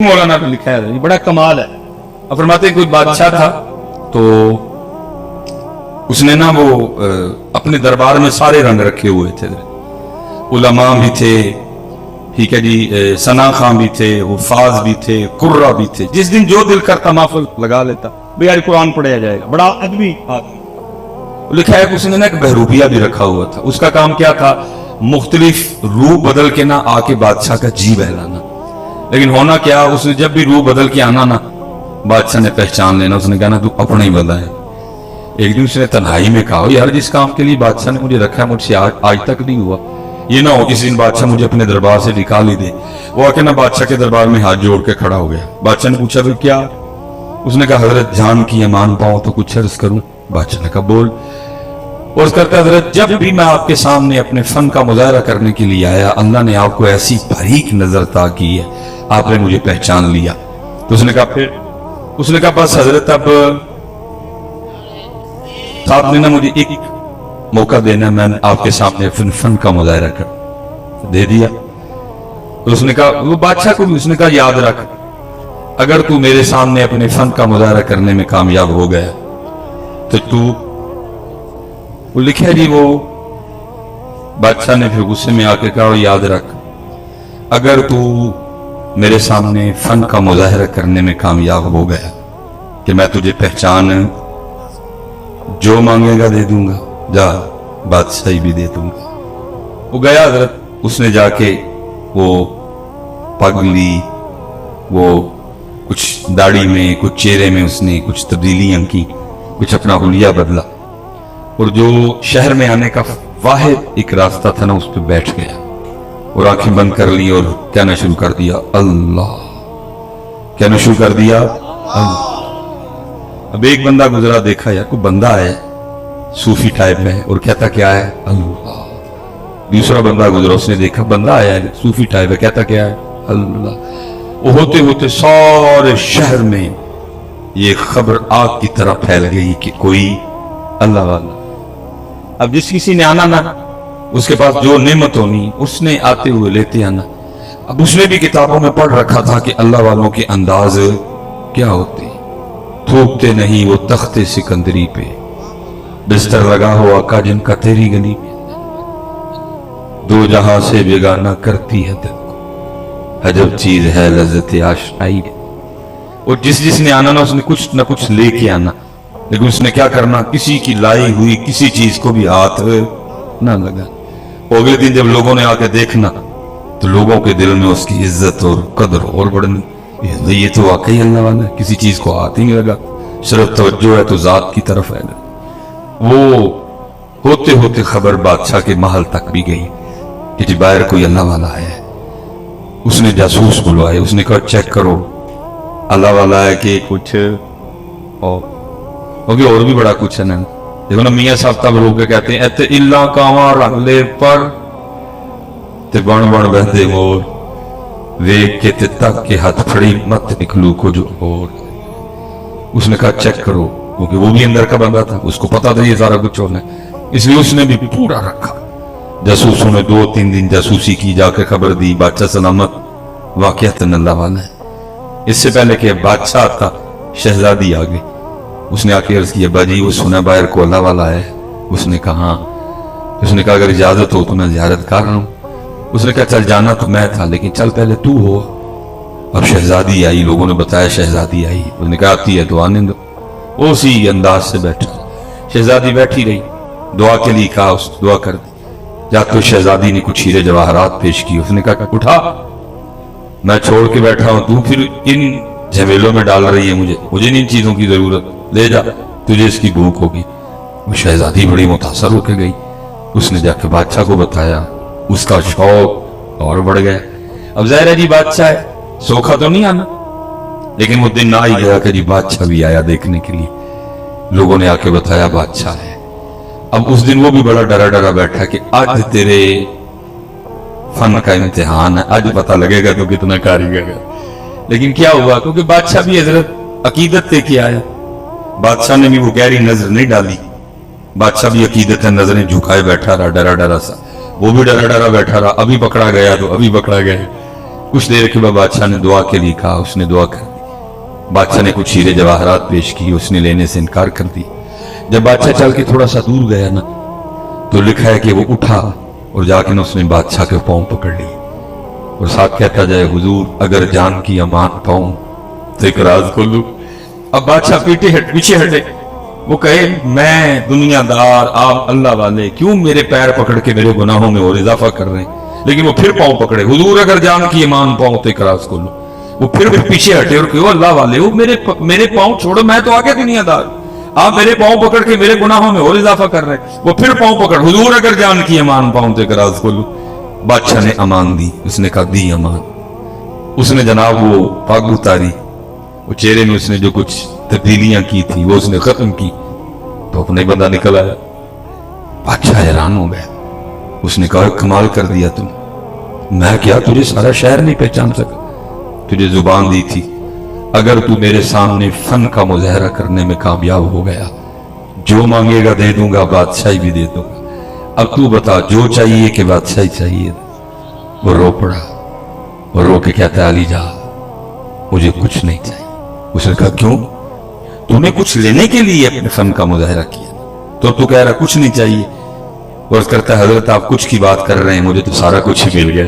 मौलाना ने लिखा है, बड़ा कमाल है। अब फरमाते हैं कोई बादशाह था तो उसने ना वो अपने दरबार में सारे रंग रखे हुए थे, उलमा भी थे, ठीक है जी, सना खां भी थे, हुफाज भी थे, कुर्रा भी थे। जिस दिन जो दिल करता महफिल लगा लेता, भाई आज कुरान पढ़ाया जाएगा। बड़ा अदबी आदमी। लिखा है कि उसने ना एक बहरूपिया भी रखा हुआ था। उसका काम क्या था? मुख्तलिफ रूप बदल के ना आके बादशाह का जी बहलाना। लेकिन होना क्या, उसने जब भी रूप बदल के आना ना, बादशाह ने पहचान लेना। उसने कहा ना तू अपना ही बदला है। एक दिन उसने तन्हाई में कहा, यार जिस काम के लिए बादशाह ने मुझे रखा है मुझसे आज तक नहीं हुआ, ये ना हो इस दिन बादशाह मुझे अपने दरबार से निकाल ही दे। वो आके ना बादशाह के दरबार में हाथ जोड़ के खड़ा हो गया। बादशाह ने पूछा भाई क्या? उसने कहा हजरत जान की अमान पाऊं तो कुछ अर्ज करूं। बादशाह ने कहा बोल। और करता हजरत जब भी मैं आपके सामने अपने फन का मुजाहरा करने के लिए आया, अल्लाह ने आपको ऐसी बारीक नजर ता की है, आपने मुझे पहचान लिया। तो उसने कहा फिर? उसने कहा बस हजरत अब आपने ना मुझे एक मौका देना, मैं आपके सामने अपने फन का मुजाहरा कर दे दिया। तो उसने कहा, वो बादशाह को भी उसने कहा याद रख, अगर तू मेरे सामने अपने फन का मुजाहरा करने में कामयाब हो गया तो तू, वो लिखा जी, वो बादशाह ने फिर गुस्से में आके कहा याद रख, अगर तू मेरे सामने फन का मुजाहरा करने में कामयाब हो गया कि मैं तुझे पहचान जो मांगेगा दे दूंगा, जा बादशाही भी दे दूंगा। वो गया हजरत, उसने जाके वो पग ली, वो कुछ दाढ़ी में कुछ चेहरे में उसने कुछ तब्दीलियां की, कुछ अपना हुलिया बदला, और जो शहर में आने का वाहिद एक रास्ता था ना उस पर बैठ गया और आंखें बंद कर ली और कहना शुरू कर दिया अल्लाह, कहना शुरू कर दिया अल्लाह। अब एक बंदा गुजरा, देखा यार कोई बंदा है सूफी टाइप में और कहता क्या है अल्लाह। दूसरा बंदा गुजरा, उसने देखा बंदा आया है सूफी टाइप है, कहता क्या है अल्लाह। वो होते होते सारे शहर में ये खबर आग की तरह फैल गई कि कोई अल्लाह वाला। अब जिस किसी ने आना ना, उसके पास जो नेमत होनी उसने आते हुए लेते आना। अब उसने भी किताबों में पढ़ रखा था कि अल्लाह वालों के अंदाज क्या होते, थूकते नहीं वो तख्ते सिकंदरी पे, बिस्तर लगा हो आका जिनका तेरी गली में, दो जहां से बेगाना करती है दिल को, अजब चीज है लज्जत आशनाई। और जिसने आना ना उसने कुछ ना कुछ लेके आना, लेकिन उसने क्या करना, किसी की लाई हुई किसी चीज को भी हाथ ना लगा। अगले दिन जब लोगों ने आके देखना तो लोगों के दिल में उसकी इज्जत और कदर और बढ़नी, ये तो वाकई अल्लाह वाला है, किसी चीज को हाथ ही नहीं लगा, सिर्फ तवज्जो है तो जात की तरफ है। वो होते होते खबर बादशाह के महल तक भी गई कि जी बाहर कोई अल्लाह वाला है। उसने जासूस बुलवाए, उसने कहा चेक करो अल्लाह वाला है कि कुछ और भी बड़ा कुछ है ना। देखो ना मियाँ साहब तब लोग कहते हैं एते इल्ला कावा रख ले पर ते बन बन बहते मोर, वेग के ते तक के हाथ फड़ी मत निकलू को जो और। उसने कहा चेक करो, क्योंकि वो भी अंदर का बंदा था, उसको पता था ये सारा कुछ होना है, इसलिए उसने भी पूरा रखा। जासूसों ने 2-3 दिन जासूसी की, जाकर खबर दी बादशाह सलामत वाकईतन अल्लाह वाला है। इससे पहले कि बादशाह था शहजादी आ गई। उसने आके अर्ज किया बाजी वो सुना बाहर को अल्लाह वाला है। उसने कहा उसने कहा अगर इजाजत हो तो मैं ज़ियारत कर रहा हूँ। उसने कहा चल जाना तो मैं था लेकिन चल पहले तू हो। अब शहजादी आई, लोगों ने बताया शहजादी आई। उसने कहा आती है तो आने दो। वो उसी अंदाज से बैठा, शहजादी बैठी रही, दुआ के लिए कहा उस दुआ कर दी। या तो शहजादी ने कुछ हीरे जवाहरात पेश की। उसने कहा उठा, मैं छोड़ के बैठा हूं, तू फिर इन झमेलों में डाल रही है, मुझे इन चीजों की जरूरत, ले जा, तुझे इसकी भूख होगी। वो शहजादी बड़ी मुतासर होकर गई। उसने जाके बादशाह को बताया, उसका शौक और बढ़ गया। अब ज़ाहिर है जी बादशाह है, सोखा तो नहीं आना, लेकिन वो दिन आ ही गया कि जी बादशाह भी आया देखने के लिए। लोगों ने आके बताया बादशाह है। अब उस दिन वो भी बड़ा डरा डरा बैठा कि आज तेरे फन का इम्तिहान है, आज पता लगेगा तो कितना कारीगर है। लेकिन क्या हुआ, क्योंकि बादशाह भी हजरत अकीदत लेके आया। बादशाह ने भी वो गहरी नजर नहीं डाली, बादशाह भी अकीदत है नजरें झुकाए बैठा रहा, डरा डरा सा। वो भी डरा डरा बैठा रहा, अभी पकड़ा गया तो अभी पकड़ा गया। कुछ देर के बाद बादशाह ने दुआ के लिए कहा, उसने दुआ कर दी। बादशाह ने कुछ हीरे जवाहरात पेश की, उसने लेने से इनकार कर दिया। जब बादशाह चल के थोड़ा सा दूर गया ना, तो लिखा है कि वो उठा और जाके ना उसने बादशाह के पांव पकड़ लिए और साथ कहता जाए, हुजूर अगर जान की अमान पाऊं तो एक राज खोलूं। अब बादशाह पीछे हटे, वो कहे मैं दुनियादार, आप अल्लाह वाले, क्यों मेरे पैर पकड़ के मेरे गुनाहों में और इजाफा कर रहे हैं। लेकिन वो फिर पांव पकड़े, हुजूर अगर जान की ईमान पाऊं तो एक राज खोलो। वो फिर पीछे हटे और कहो, अल्लाह वाले हो, मेरे पांव छोड़ो, मैं तो आगे दुनियादार, आप मेरे पांव पकड़ के मेरे गुनाहों में और इजाफा कर रहे हैं। वो फिर पांव पकड़, हुजूर अगर जान की ईमान पाऊं तो एक राज खोलो। बादशाह ने अमान दी, उसने कहा दी अमान। उसने जनाब वो पाग उतारी, वो चेहरे में उसने जो कुछ तब्दीलियां की थी वो उसने खत्म की, तो अपने बंदा निकल आया। बादशाह हैरान हो गया, उसने कहा कमाल कर दिया तुम, मैं क्या तुझे सारा शहर नहीं पहचान सका, तुझे जुबान दी थी, अगर तू मेरे सामने फन का मुजाहरा करने में कामयाब हो गया, जो मांगेगा दे दूंगा, बादशाही भी दे दूंगा। अब तू बता जो चाहिए कि बादशाही चाहिए। वो रो पड़ा, वो रो के कहता अली जा मुझे कुछ नहीं चाहिए। उसने कहा क्यों, तूने कुछ लेने के लिए अपने फन का मुजाहरा किया, तो तू कह रहा कुछ नहीं चाहिए। और करता है हजरत आप कुछ की बात कर रहे हैं, मुझे तो सारा कुछ ही मिल गया।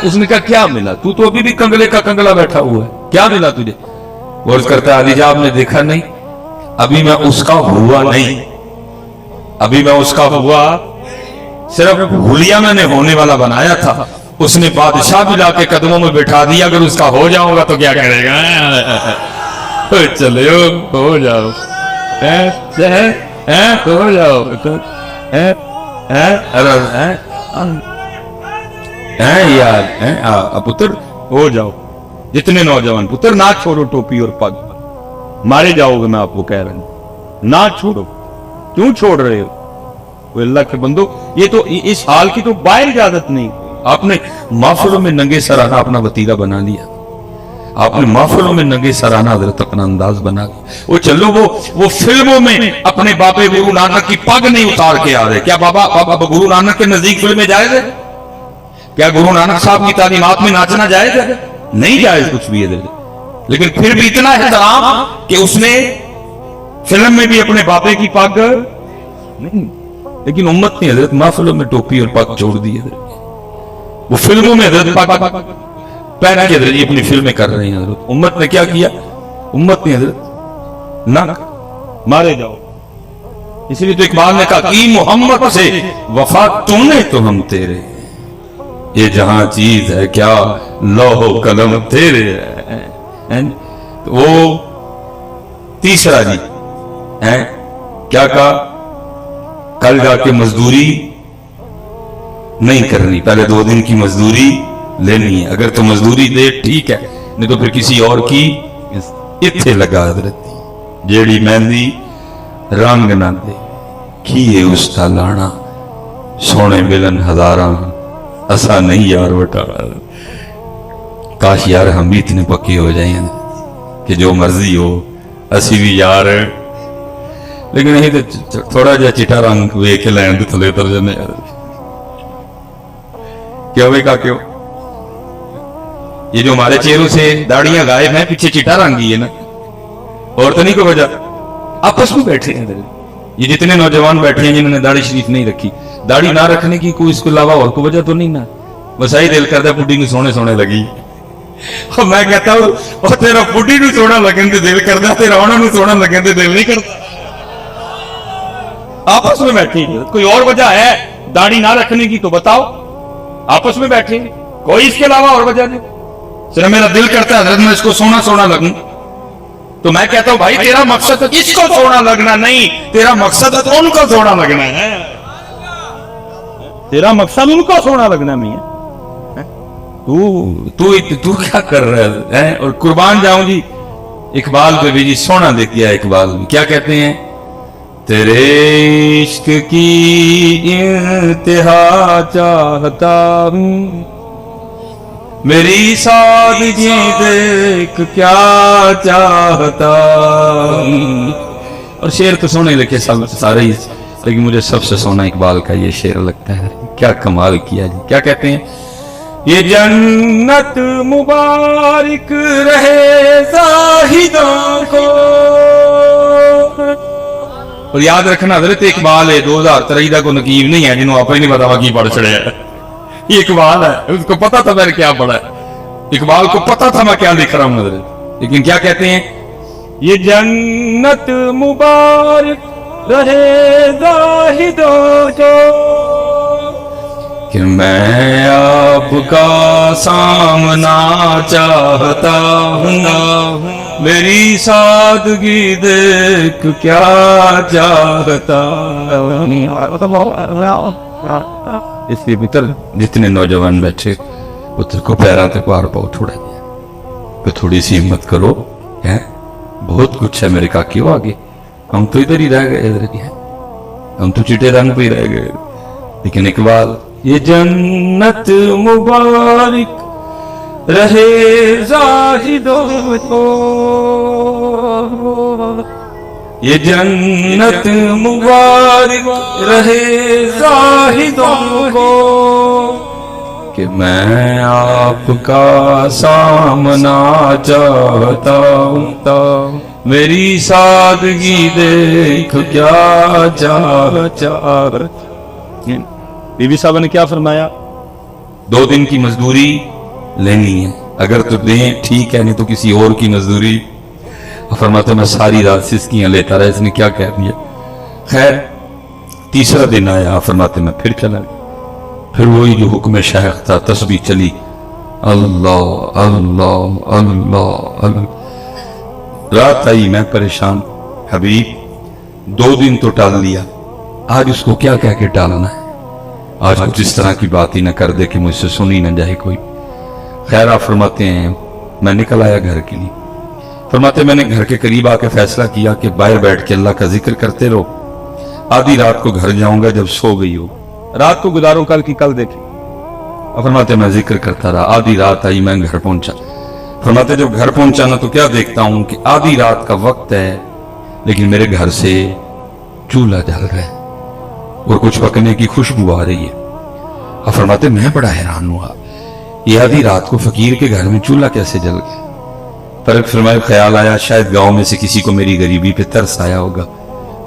उसने कहा क्या मिला, तू तो अभी भी कंगले का कंगला बैठा हुआ है, क्या मिला तुझे। और करता है अली जा आपने देखा नहीं, अभी मैं उसका हुआ नहीं, अभी मैं उसका हुआ सिर्फ हुलिया मैंने होने वाला बनाया था, उसने बादशाह भी लाके कदमों में बैठा दिया, अगर उसका हो जाऊंगा तो क्या करेगा। चलो हो जाओ, हो जाओ, यार पुत्र हो जाओ। जितने नौजवान पुत्र ना छोड़ो टोपी और पग, मारे जाओगे, मैं आपको कह रहा हूं, ना छोड़ो। क्यों छोड़ रहे हो, अल्लाह के बंदो, ये तो इस हाल की तो बाहर इजाजत नहीं। आपने महफिलों में नंगे सराना अपना वतीरा बना लिया, आपने महफिलों में नंगे सराना हजरत अपना अंदाज बना लिया। वो चलो वो फिल्मों में अपने बाबे गुरु नानक की पग नहीं उतार के आ रहे, क्या बाबा गुरु नानक के नजदीक फिल्में जायज है? क्या गुरु नानक साहब की तालीमात में नाचना जायज है? नहीं जायज कुछ भी है। लेकिन फिर भी इतना एहतराम कि उसने फिल्म में भी अपने बाबे की पग नहीं, लेकिन उम्मत ने हजरत महफिलों में टोपी और पग छोड़ दी है। वो फिल्मों में हजरत पग पहन के हजरत अपनी फिल्में कर रहे हैं। हजरत उम्मत ने क्या किया, उम्मत ने हजरत ना मारे जाओ। इसलिए तो इकबाल ने कहा कि मोहम्मद से वफा तूने तो हम तेरे, ये जहां चीज है क्या लौहो कलम तेरे। तो वो तीसरा जी है क्या कहा, कल जाके मजदूरी नहीं करनी, पहले 2 दिन की मजदूरी लेनी है, अगर तो मजदूरी दे ठीक है, नहीं तो फिर किसी और की इत्थे लगा हजरत जेड़ी मेहंदी रंग ना दे खीए उसका लाना, सोने मिलन हजारा असा नहीं यार बटा। काश यार हम भी इतने पक्के हो जाए कि जो मर्जी हो असी भी यार, लेकिन नहीं तो थोड़ा जा चिट्टा रंग वेख लैन तो थले उतर जाने। क्यों बेका क्यों, ये जो हमारे चेहरों से दाढ़ियां गायब हैं, पीछे चिट्टा रंग ही है ना, और तो नहीं कोई वजह, आपस में बैठे हैं। ये जितने नौजवान बैठे हैं जिन्होंने दाढ़ी शरीफ नहीं रखी, दाढ़ी ना रखने की कोई इसके अलावा और कोई वजह तो नहीं ना, बस आई दिल करता बुढ़ी में सोने सोने लगी। और मैं कहता हूं तेरा बुढ़ी ਨੂੰ सोना लगन ਤੇ दिल करता, तेरा ਉਹਨਾਂ ਨੂੰ सोना लगन ਤੇ दिल नहीं करता। आपस में बैठे, कोई और वजह है दाढ़ी ना रखने की तो बताओ, आपस में बैठे, कोई इसके अलावा और वजह नहीं। सिर्फ मेरा दिल करता है मैं इसको सोना सोना लगूं, तो मैं कहता हूं भाई तेरा मकसद इसको सोना लगना नहीं, तेरा मकसद तो उनको सोना लगना है, तेरा मकसद उनको सोना लगना नहीं है। तू क्या कर रहा है? और कुर्बान जाऊं जी इकबाल पे भी जी सोना दे दिया। इकबाल क्या कहते हैं, तेरे इश्क की इंतहा चाहता हूं, मेरी सादगी देख क्या चाहता हूं। और शेर तो सोने लिखे सारे ही, लेकिन मुझे सबसे सोना इकबाल का ये शेर लगता है। क्या कमाल किया जी, क्या कहते हैं, یہ جنت مبارک رہے زاہدوں کو. اور یاد رکھنا حضرت اقبال ہے 2023 کا کوئی نقیب نہیں ہے جنہوں آپ ہی نہیں پتا کی پڑھ چڑھے ہے. یہ اقبال ہے, اس کو پتا تھا میں نے کیا پڑھا ہے. اقبال کو پتا تھا میں کیا لکھ رہا ہوں حضرت, لیکن کیا کہتے ہیں, یہ جنت مبارک رہے زاہدوں کو کہ میں آپ کا سامنا چاہتا ہوں, میری سادگی دیکھ کیا چاہتا. اس لیے پتر جتنے نوجوان بیٹھے پتر کو پیرا تک پار پاؤ تھوڑا پہ تھوڑی سی ہمت کرو, بہت کچھ ہے میرے کاکیوں آگے. ہم تو ادھر ہی رہ گئے, ادھر ہی ہم تو چٹے رنگ پہ ہی رہ گئے. لیکن اقبال یہ جنت مبارک رہے زاہدوں کو, یہ جنت مبارک رہے زاہدوں کو کہ میں آپ کا سامنا چاہتا ہوں, میری سادگی دیکھ کیا چاہتا. بی بی صاحب نے کیا فرمایا, 2 دن کی مزدوری لینی ہے, اگر تو دیں ٹھیک ہے, نہیں تو کسی اور کی مزدوری. فرماتے میں ساری رات سسکیاں لیتا رہا, اس نے کیا کہہ دیا. خیر تیسرا دن آیا, فرماتے میں پھر چلا گیا. پھر وہی جو حکم شیخ تھا, تسبیح چلی, اللہ اللہ اللہ اللہ. رات آئی, میں پریشان, حبیب 2 دن تو ٹال لیا, آج اس کو کیا کہہ کے ٹالنا ہے, آج کچھ اس طرح کی بات ہی نہ کر دے کہ مجھ سے سنی نہ جائے کوئی. خیر آپ فرماتے ہیں میں نکل آیا گھر کے لیے. فرماتے میں نے گھر کے قریب آ کے فیصلہ کیا کہ باہر بیٹھ کے اللہ کا ذکر کرتے رہو, آدھی رات کو گھر جاؤں گا جب سو گئی ہو, رات کو گزارو کل کی کل دیکھیں. فرماتے میں ذکر کرتا رہا, آدھی رات آئی, میں گھر پہنچا. فرماتے جب گھر پہنچا نا تو کیا دیکھتا ہوں کہ آدھی رات کا وقت ہے, لیکن میرے گھر سے چولہا جل رہا ہے اور کچھ پکنے کی خوشبو آ رہی ہے. اور فرماتے میں بڑا حیران ہوا, یہ آدھی رات کو فقیر کے گھر میں چولہا کیسے جل گیا. پر فرمائے خیال آیا شاید گاؤں میں سے کسی کو میری غریبی پہ ترس آیا ہوگا,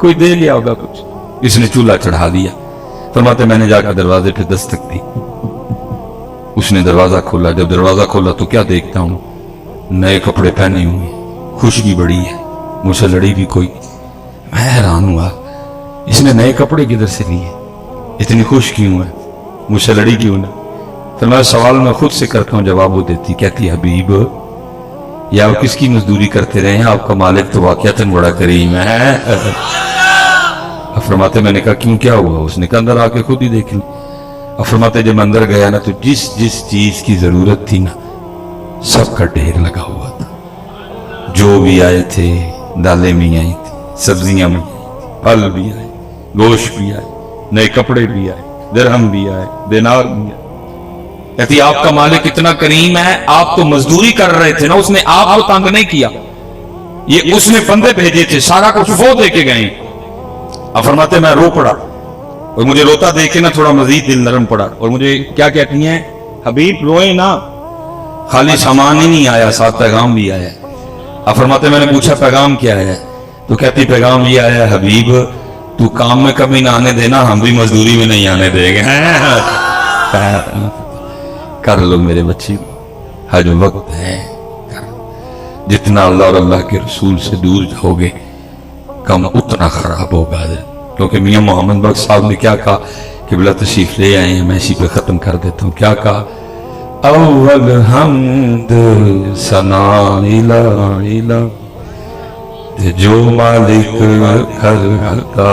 کوئی دے لیا ہوگا کچھ, اس نے چولہا چڑھا دیا. فرماتے میں نے جا کر دروازے پہ دستک دی, اس نے دروازہ کھولا. جب دروازہ کھولا تو کیا دیکھتا ہوں, نئے کپڑے پہنے ہوئے, خوشبو بڑی ہے, مجھ سے لڑی بھی کوئی. میں حیران ہوا, اس نے نئے کپڑے کدھر سے لیے, اتنی خوش کیوں ہے, مجھ سے لڑی کیوں نہ. پھر میں سوال میں خود سے کرتا ہوں, جواب وہ دیتی, کہتی حبیب یا آپ کس کی مزدوری کرتے رہے ہیں, آپ کا مالک تو واقعتاً بڑا کریم ہے. فرماتے میں نے کہا کیوں کیا ہوا, اس نے کہا اندر آ کے خود ہی دیکھ لی. فرماتے جب اندر گیا نا تو جس جس چیز کی ضرورت تھی نا سب کا ڈھیر لگا ہوا تھا. جو بھی آئے تھے, دالیں بھی آئی تھی, سبزیاں بھی, پھل بھی آئے, گوشت بھی آئے, نئے کپڑے بھی آئے, درہم بھی آئے, دینار بھی آئے. کہتی آپ کا مالک اتنا کریم ہے, آپ تو مزدوری کر رہے تھے نا, اس نے آپ کو تنگ نہیں کیا, یہ اس نے بندے بھیجے تھے, سارا کچھ وہ دے کے گئے. اب فرماتے میں رو پڑا, اور مجھے روتا دیکھے نا تھوڑا مزید دل نرم پڑا. اور مجھے کیا کہتی ہیں, حبیب روئے نا, خالی سامان ہی نہیں آیا, ساتھ پیغام بھی آیا. اب فرماتے میں نے پوچھا پیغام کیا ہے, تو کہتی پیغام یہ آیا حبیب تو کام میں کمی نہ آنے دینا, ہم بھی مزدوری میں نہیں آنے دیں گے. کر لو میرے بچے, حج وقت ہے, جتنا اللہ اور اللہ کے رسول سے دور جاؤ گے کم اتنا خراب ہوگا. کیونکہ میاں محمد بخش صاحب نے کیا کہا, قبلہ تشریف لے آئے ہیں, میں اسی پہ ختم کر دیتا ہوں. کیا کہا, اول حمد ثنا الہ جو مالک ہر کا,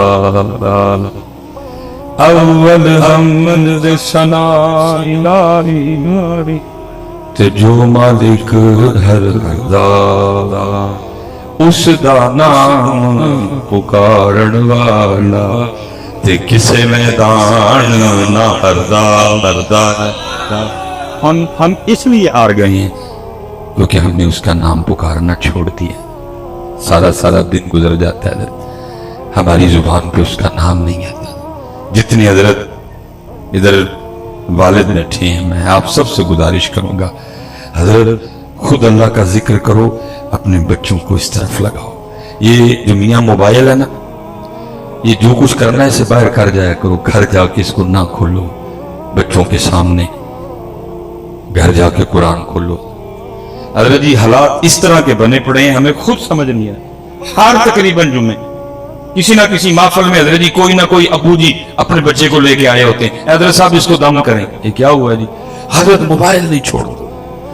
اول حمد ثنا الہ جو مالک ہر کا, اس دا نام پکارن والا تے کسے میدان نہ ہردا. ہم اس لیے ہار گئے ہیں کیونکہ ہم نے اس کا نام پکارنا چھوڑ دیا. سارا دن گزر جاتا ہے, ہماری زبان پہ اس کا نام نہیں آتا. جتنی حضرت ادھر والد بیٹھے ہیں, میں آپ سب سے گزارش کروں گا حضرت خود اللہ کا ذکر کرو, اپنے بچوں کو اس طرف لگاؤ. یہ جو میاں موبائل ہے نا, یہ جو کچھ کرنا ہے اسے باہر کر جایا کرو, گھر جا کے اس کو نہ کھولو بچوں کے سامنے, گھر جا کے قرآن کھولو. حضرت جی حالات اس طرح کے بنے پڑے ہیں, ہمیں خود سمجھ نہیں ہے. ہر تقریباً جمعے کسی نہ کسی محفل میں حضرت جی کوئی نہ کوئی ابو جی اپنے بچے کو لے کے آئے ہوتے ہیں, حضرت صاحب اس کو دم کریں. یہ کیا ہوا ہے جی؟ حضرت موبائل نہیں چھوڑ,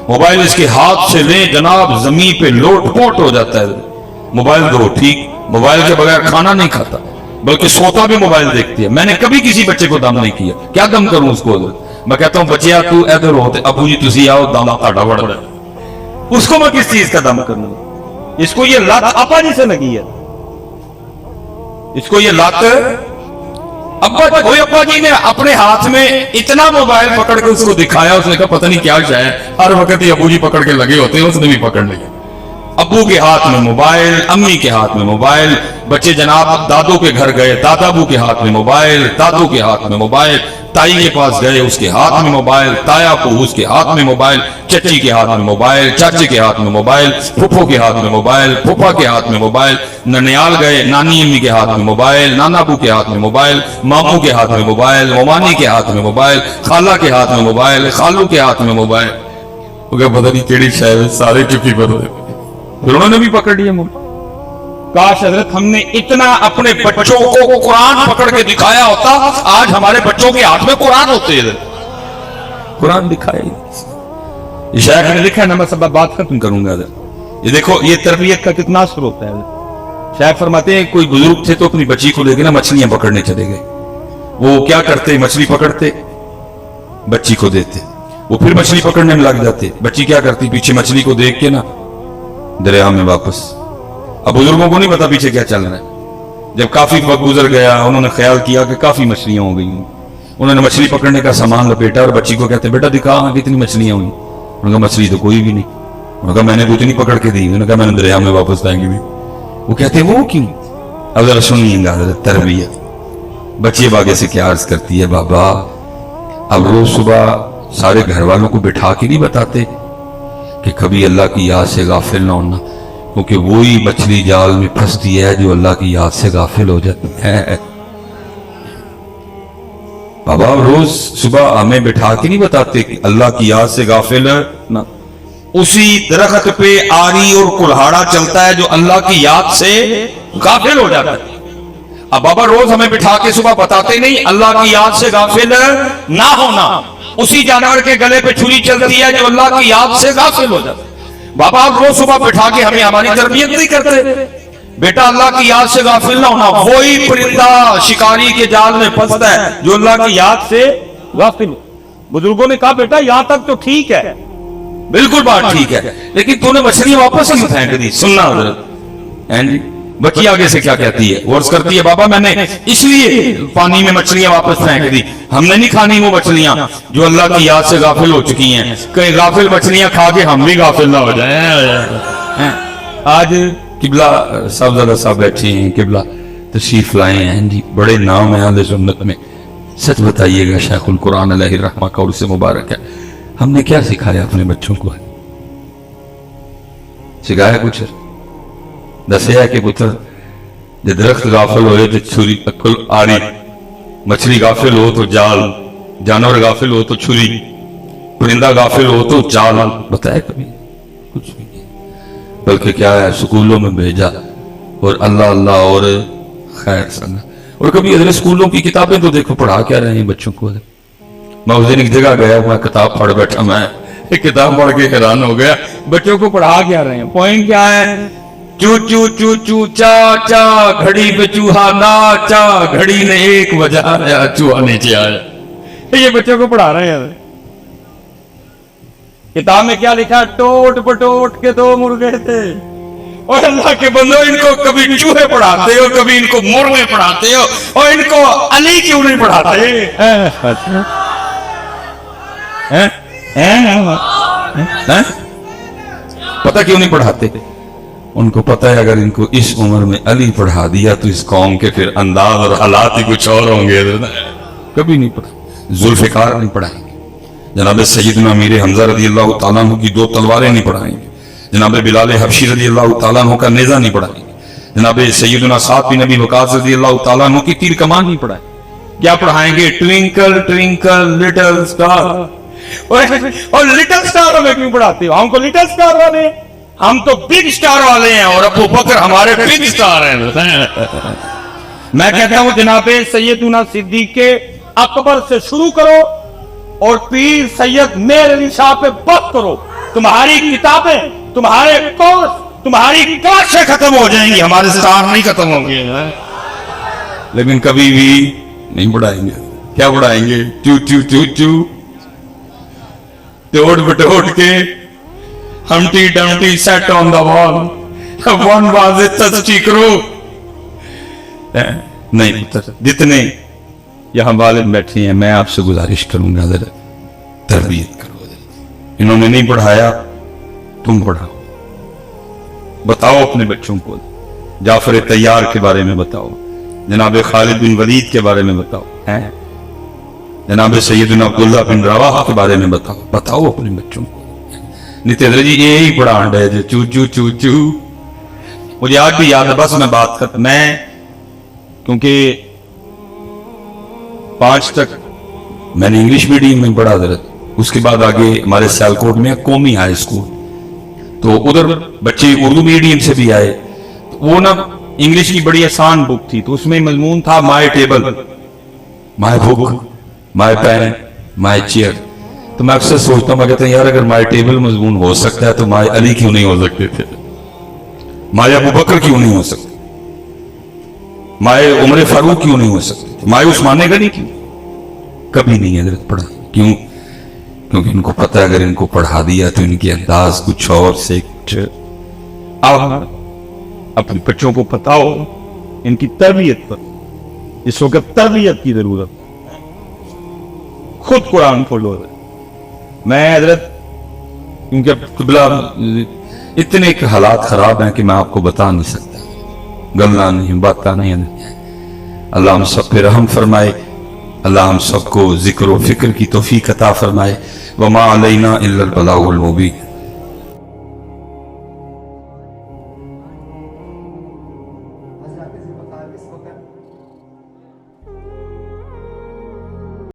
موبائل اس کے ہاتھ سے لیں جناب زمین پہ لوٹ پوٹ ہو جاتا ہے. موبائل دو ٹھیک, موبائل کے بغیر کھانا نہیں کھاتا بلکہ سوتا بھی موبائل دیکھتی ہے. میں نے کبھی کسی بچے کو دم نہیں کیا, کیا دم کروں اس کو؟ میں کہتا ہوں بچیا تو ادھر ہوتے, ابو جی تسی آؤ دم تاڑا وڑ رہا, اس کو میں کس چیز کا دم کروں؟ اس کو یہ لات ابا جی سے لگی ہے, اس کو یہ لات ابا جی نے اپنے ہاتھ میں اتنا موبائل پکڑ کے اس کو دکھایا, اس نے کہا پتہ نہیں کیا ہے, ہر وقت یہ ابو جی پکڑ کے لگے ہوتے ہیں, اس نے بھی پکڑ لیا. ابو کے ہاتھ میں موبائل, امی کے ہاتھ میں موبائل, بچے جناب دادوں کے گھر گئے, دادا ابو کے ہاتھ میں موبائل, دادوں کے ہاتھ میں موبائل, تائی کے پاس گئے اس کے ہاتھ میں موبائل, تایا کو اس کے ہاتھ میں موبائل, چچی کے ہاتھ میں موبائل, چاچے کے ہاتھ میں موبائل, پھپھو کے ہاتھ میں موبائل, پھوپھا کے ہاتھ میں موبائل, ننیال گئے نانی امی کے ہاتھ میں موبائل, نانا ابو کے ہاتھ میں موبائل, ماموں کے ہاتھ میں موبائل, ممانی کے ہاتھ میں موبائل, خالہ کے ہاتھ میں موبائل, خالو کے ہاتھ میں موبائل. پتہ نہیں کیڑی شاید سارے چپی پر ہوئے, پھر انہوں نے بھی پکڑ لیا موبائل. کاش حضرت ہم نے اتنا اپنے بچوں کو قرآن پکڑ کے دکھایا ہوتا, آج ہمارے بچوں کے ہاتھ میں قرآن ہوتے ہیں. قرآن دکھایا یہ شیخ نے لکھا ہے نا, میں سب بات ختم کروں گا. یہ دیکھو یہ تربیت کا کتنا اثر ہوتا ہے. شیخ فرماتے ہیں کوئی بزرگ تھے تو اپنی بچی کو لے کے نا مچھلیاں پکڑنے چلے گئے. وہ کیا کرتے, مچھلی پکڑتے بچی کو دیتے, وہ پھر مچھلی پکڑنے میں لگ جاتے. بچی کیا کرتی, پیچھے مچھلی کو دیکھ کے نا دریا میں واپس. اب بزرگوں کو نہیں پتا پیچھے کیا چل رہا ہے. جب کافی وقت گزر گیا انہوں نے خیال کیا کہ کافی مچھلیاں ہو گئی ہیں, انہوں نے مچھلی پکڑنے کا سامان لپیٹا اور بچی کو کہتے بیٹا دکھا کتنی مچھلیاں ہوئی. انہوں نے کہا مچھلی تو کوئی بھی نہیں. انہوں نے کہا میں نے تو اتنی پکڑ کے دی. انہوں نے کہا میں نے دریا میں واپس لائیں گی. وہ کہتے وہ کیوں؟ اب ذرا سنیے گا تربیت. بچی اب آگے سے کیا عرض کرتی ہے, بابا اب روز صبح سارے گھر والوں کو بٹھا کے نہیں بتاتے کہ کبھی اللہ کی یاد سے غافل نہ ہونا, کیونکہ وہی مچھلی جال میں پھنستی ہے جو اللہ کی یاد سے غافل ہو جاتی ہے. بابا روز صبح ہمیں بٹھا کے نہیں بتاتے کہ اللہ کی یاد سے غافل ہے نہ. اسی درخت پہ آری اور کلہاڑا چلتا ہے جو اللہ کی یاد سے غافل ہو جاتا ہے. اب بابا روز ہمیں بٹھا کے صبح بتاتے نہیں اللہ کی یاد سے غافل نہ ہونا. اسی جانور کے گلے پہ چھری چلتی ہے جو اللہ کی یاد سے غافل ہو جاتا ہے. بابا آپ روز صبح بٹھا کے ہمیں ہماری تربیت نہیں کرتے, بیٹا اللہ کی یاد سے غافل نہ ہونا. وہی پرندہ شکاری کے جال میں پھنستا ہے جو اللہ کی یاد سے غافل. بزرگوں نے کہا بیٹا یہاں تک تو ٹھیک ہے, بالکل بات ٹھیک ہے, لیکن تو نے مچھلیاں واپس کیوں پھینک دی؟ سننا حضرت. بچی آگے سے کیا کہتی ہے, وہ عرض کرتی ہے بابا میں نے اس لیے پانی میں مچھلیاں واپس پھینک دی, ہم نے نہیں کھانی وہ مچھلیاں جو اللہ کی یاد سے غافل ہو چکی ہیں. کہیں غافل مچھلیاں کھا کے ہم بھی غافل نہ ہو جائیں. آج قبلہ صاحبزادہ صاحب بیٹھے ہیں, قبلہ تشریف لائے ہیں جی, بڑے نام ہیں اہل سنت میں. سچ بتائیے گا شیخ القرآن علیہ الرحمہ کا عرص مبارک ہے, ہم نے کیا سکھایا اپنے بچوں کو؟ سکھایا کچھ؟ دسیا کہ پتر جب درخت غافل ہوئے تو چھری اکل آری, مچھلی غافل ہو تو جال, جانور غافل ہو تو چھری, پرندہ غافل ہو تو جال. بتایا کبھی؟ کچھ بھی نہیں. بلکہ کیا ہے سکولوں میں بھیجا اور اللہ اللہ اور خیر سنگا. اور کبھی حضرت سکولوں کی کتابیں تو دیکھو پڑھا کیا رہے ہیں بچوں کو. میں اس دن ایک جگہ گیا, میں کتاب پڑھ بیٹھا, میں ایک کتاب پڑھ کے حیران ہو گیا. بچوں کو پڑھا کیا رہے ہیں, پوائنٹ کیا ہے, چو چو چو چو چا چا گھڑی پہ چوہا ناچا, گھڑی نے ایک بجایا چوہا نیچے آیا. یہ بچوں کو پڑھا رہے ہیں. کتاب میں کیا لکھا, ٹوٹ پٹوٹ کے دو مرغے تھے. اور اللہ کے بندو ان کو کبھی چوہے پڑھاتے ہو, کبھی ان کو مرغے پڑھاتے ہو, اور ان کو علی کیوں نہیں پڑھاتے؟ پتہ کیوں نہیں پڑھاتے؟ ان کو پتہ ہے اگر ان کو اس عمر میں علی پڑھا دیا تو اس قوم کے پھر انداز اور حالات ہی کچھ اور ہوں گے. کبھی نہیں پڑھا. जुल्फ़िकार नहीं पढ़ाएंगे, जनाब सैयदना मीर हमजा रज़ी अल्लाह तआला अन्हु की 2 तलवारें नहीं पढ़ाएंगे, जनाब बिलाल हबशी रज़ी अल्लाह तआला अन्हु का नेज़ा नहीं पढ़ाएंगे, जनाब सैयदना साद बिन नबी वक़ास रज़ी अल्लाह तआला अन्हु की तीर कमान नहीं पढ़ाएंगे। क्या पढ़ाएंगे? Twinkle twinkle little star. और लिटिल स्टार हमें क्यों पढ़ाते हो? हमको लिटिल स्टार वाले, हम तो बिग स्टार वाले हैं, और अबू बकर हमारे बिग स्टार हैं। मैं कहता हूं जनाब सैयदना सिद्दीक़ अकबर से शुरू करो और पीर सैयद मेहर अली शाह पे बस करो। तुम्हारी किताबें, तुम्हारे कोर्स, तुम्हारी क्लासें खत्म हो जाएंगी, हमारे स्टार नहीं खत्म होंगे। लेकिन कभी भी नहीं पढ़ाएंगे। क्या पढ़ाएंगे? चू चू चू चू, तोड़ बटोड़ के, Humpty Dumpty set on the wall, one was a टची करो। नहीं पुत्र, जितने यहां वालिद बैठे हैं, मैं आपसे गुजारिश करूंगा जरा तरबियत करो। इन्होंने नहीं पढ़ाया, तुम पढ़ाओ। बताओ अपने बच्चों को, जाफर तैयार के बारे में बताओ, जनाब खालिद बिन वलीद के बारे में बताओ, हैं जनाब सैयदना अब्दुल्लाह बिन रवाहा के बारे में बताओ। बताओ अपने बच्चों को। नितेंद्र जी यही पढ़ान रहे थे, चू चू चू चू। मुझे आज भी याद है, बस मैं बात कर, मैं क्योंकि 5 तक मैंने इंग्लिश मीडियम में पढ़ा था, उसके बाद आगे हमारे सियालकोट में कौमी हाई स्कूल, तो उधर बच्चे उर्दू मीडियम से भी आए। तो वो ना इंग्लिश की बड़ी आसान बुक थी, तो उसमें मजमून था my table, my book, my pen, my chair. तो मैं अक्सर सोचता हूँ, मैं कहता हूँ यार अगर माय टेबल मजमून हो सकता है तो माय अली क्यों नहीं हो सकते थे, माय अबू बकर क्यों नहीं हो सकते, माय उमर फारूक क्यों नहीं हो सकते, माय उस्मान गनी क्यों? कभी नहीं हजरत पढ़ा। क्यों? क्योंकि इनको पता है अगर इनको पढ़ा दिया तो इनकी अंदाज कुछ और से कुछ। आप अपने बच्चों को बताओ इनकी तरबियत पर, इस वक्त तरबियत की जरूरत। खुद कुरान खोलो। मैं हजरत, क्योंकि इतने हालात खराब हैं कि मैं आपको बता नहीं सकता, गलना नहीं, बाता नहीं। अल्लाह हम सब पे रहम फरमाए, अल्लाह हम सबको जिक्र व फिक्र की तौफीक अता फरमाए। वमा अलैना इल्लल बलागुल मुबीन।